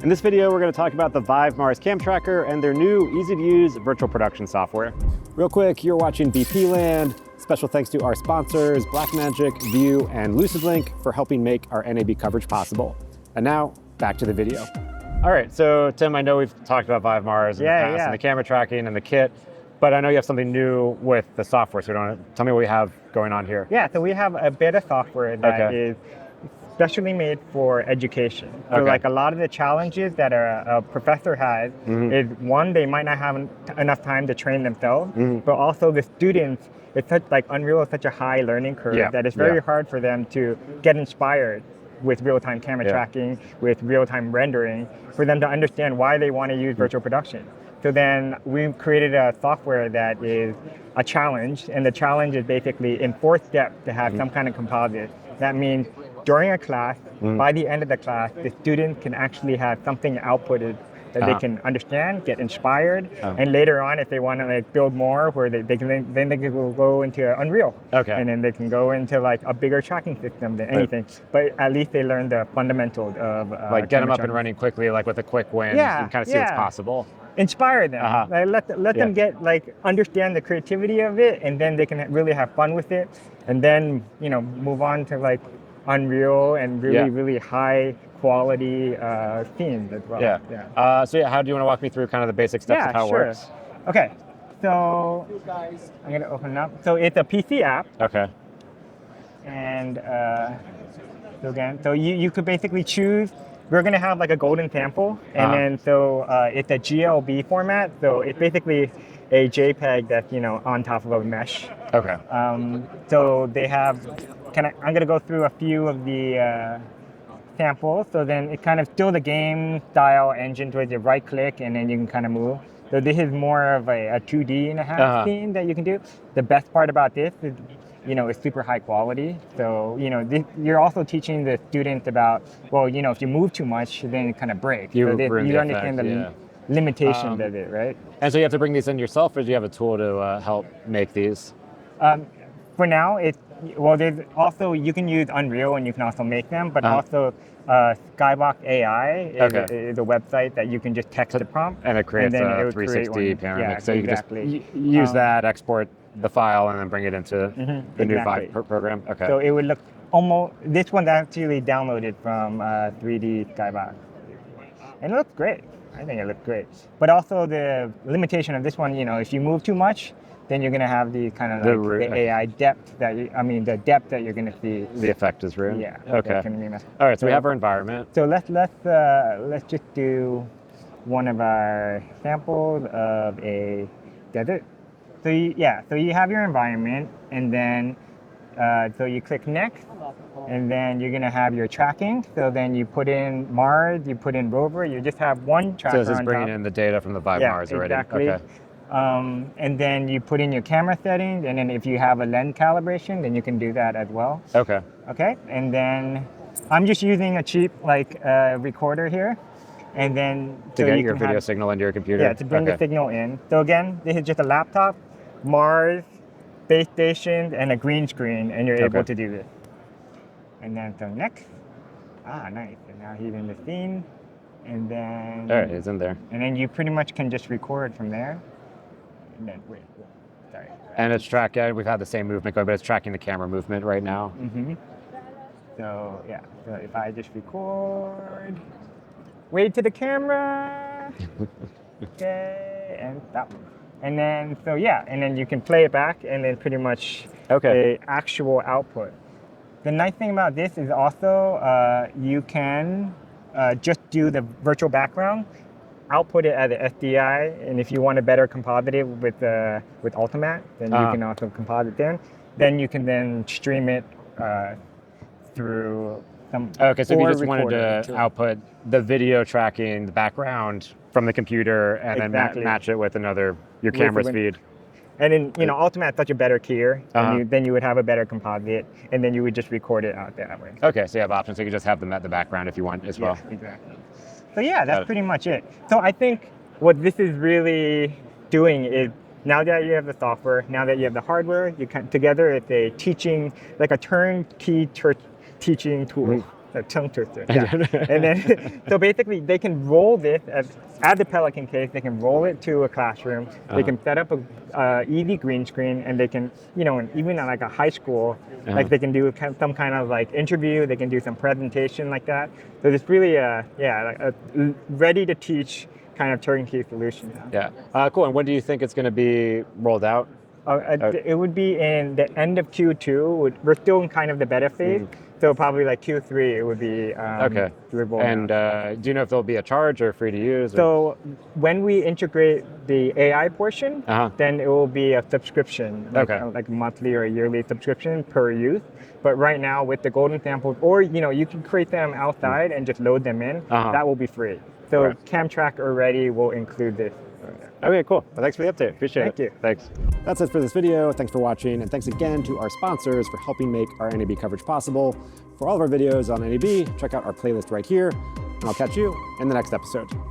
In this video, we're going to talk about the VIVE Mars cam tracker and their new easy-to-use virtual production software. Real quick, you're watching VP Land. Special thanks to our sponsors, Blackmagic, View, and LucidLink for helping make our NAB coverage possible. And now, back to the video. All right, so Tim, I know we've talked about VIVE Mars in the past and the camera tracking and the kit, but I know you have something new with the software, so tell me what we have going on here. Yeah, so we have a beta software that is specially made for education. So like a lot of the challenges that a professor has is one, they might not have enough time to train themselves, but also the students, it's such like Unreal is such a high learning curve that it's very hard for them to get inspired with real-time camera tracking, with real-time rendering, for them to understand why they want to use virtual production. So then we've created a software that is a challenge, and the challenge is basically in 4th step to have some kind of composite. That means during a class, by the end of the class, the students can actually have something outputted that they can understand, get inspired, and later on, if they want to like build more, where they can then they can go into Unreal, and then they can go into like a bigger tracking system than anything. But at least they learn the fundamentals of like get them up and running quickly, like with a quick win, and kind of see what's possible. Inspire them. Like let them get understand the creativity of it, and then they can really have fun with it, and then move on to like Unreal and really high quality themes as well. So how do you want to walk me through kind of the basic steps of how it works? Okay, so I'm gonna open it up. So it's a PC app. Okay. And so you could basically choose. We're gonna have like a golden sample, and then so it's a GLB format. So it's basically a JPEG that's on top of a mesh. Okay. So they have. I'm gonna go through a few of the samples. So then it kind of still the game style engine where you right click and then you can kind of move. So this is more of a 2D and a half scene that you can do. The best part about this is it's super high quality. So, you're also teaching the students about, well, if you move too much, then it kind of breaks. You understand the limitations of it, right? And so you have to bring these in yourself, or do you have a tool to help make these? For now, there's also, you can use Unreal and you can also make them, but also Skybox AI is a website that you can just text the prompt. And it creates a 360 panoramic. So you can just use that, export the file, and then bring it into the new VIVE program. Okay. So it would look almost, this one's actually downloaded from 3D Skybox. And it looks great. I think it looks great. But also the limitation of this one, if you move too much, then you're going to have the kind of the AI depth the depth that you're going to see. The effect is ruined. Yeah. Okay. All right. So we have our environment. So let's just do one of our samples of a desert. So you have your environment, and then so you click next, and then you're going to have your tracking. So then you put in Mars, you put in rover. You just have one tracker on top. So this is bringing in the data from the VIVE Mars already. Exactly. Okay. And then you put in your camera settings, and then if you have a lens calibration, then you can do that as well. Okay. Okay, and then I'm just using a cheap recorder here, and then to get your video signal into your computer. Yeah, to bring the signal in. So again, this is just a laptop, Mars, base station, and a green screen, and you're able to do this. And then so next, nice. And now he's in the scene, and then. All right, he's in there. And then you pretty much can just record from there. And then, sorry. And it's tracking, we've had the same movement going, but it's tracking the camera movement right now. So so if I just record, wave to the camera, and stop. And then, and then you can play it back, and then pretty much the actual output. The nice thing about this is also you can just do the virtual background, output it as an SDI, and if you want to better composite it with Ultimatte, then you can also composite there. Then you can then stream it through some. Okay, so if you just wanted to output the video tracking the background from the computer and then match it with your camera's feed. And then Ultimatte's such a better keyer, and then you would have a better composite, and then you would just record it out that way. Okay, so you have options, so you can just have them at the background if you want as well. Yeah, exactly. So that's pretty much it. So I think what this is really doing is, now that you have the software, now that you have the hardware, together it's a teaching, like a turnkey teaching tool. A tongue twister. Yeah. And then, so basically, they can roll this at the Pelican case. They can roll it to a classroom. They can set up a easy green screen, and they can, even at like a high school, like they can do some kind of like interview. They can do some presentation like that. So it's really like a ready to teach kind of turnkey solution. Yeah. Cool. And when do you think it's going to be rolled out? It would be in the end of Q2. We're still in kind of the beta phase. So probably like Q3 it would be And do you know if there'll be a charge or free to use? So when we integrate the AI portion, then it will be a subscription, like a monthly or a yearly subscription per use. But right now with the golden samples, or you can create them outside and just load them in, that will be free. So CamTrack already will include this. Okay, cool. Well, thanks for the update. Appreciate it. Thank you. Thanks. That's it for this video. Thanks for watching. And thanks again to our sponsors for helping make our NAB coverage possible. For all of our videos on NAB, check out our playlist right here. And I'll catch you in the next episode.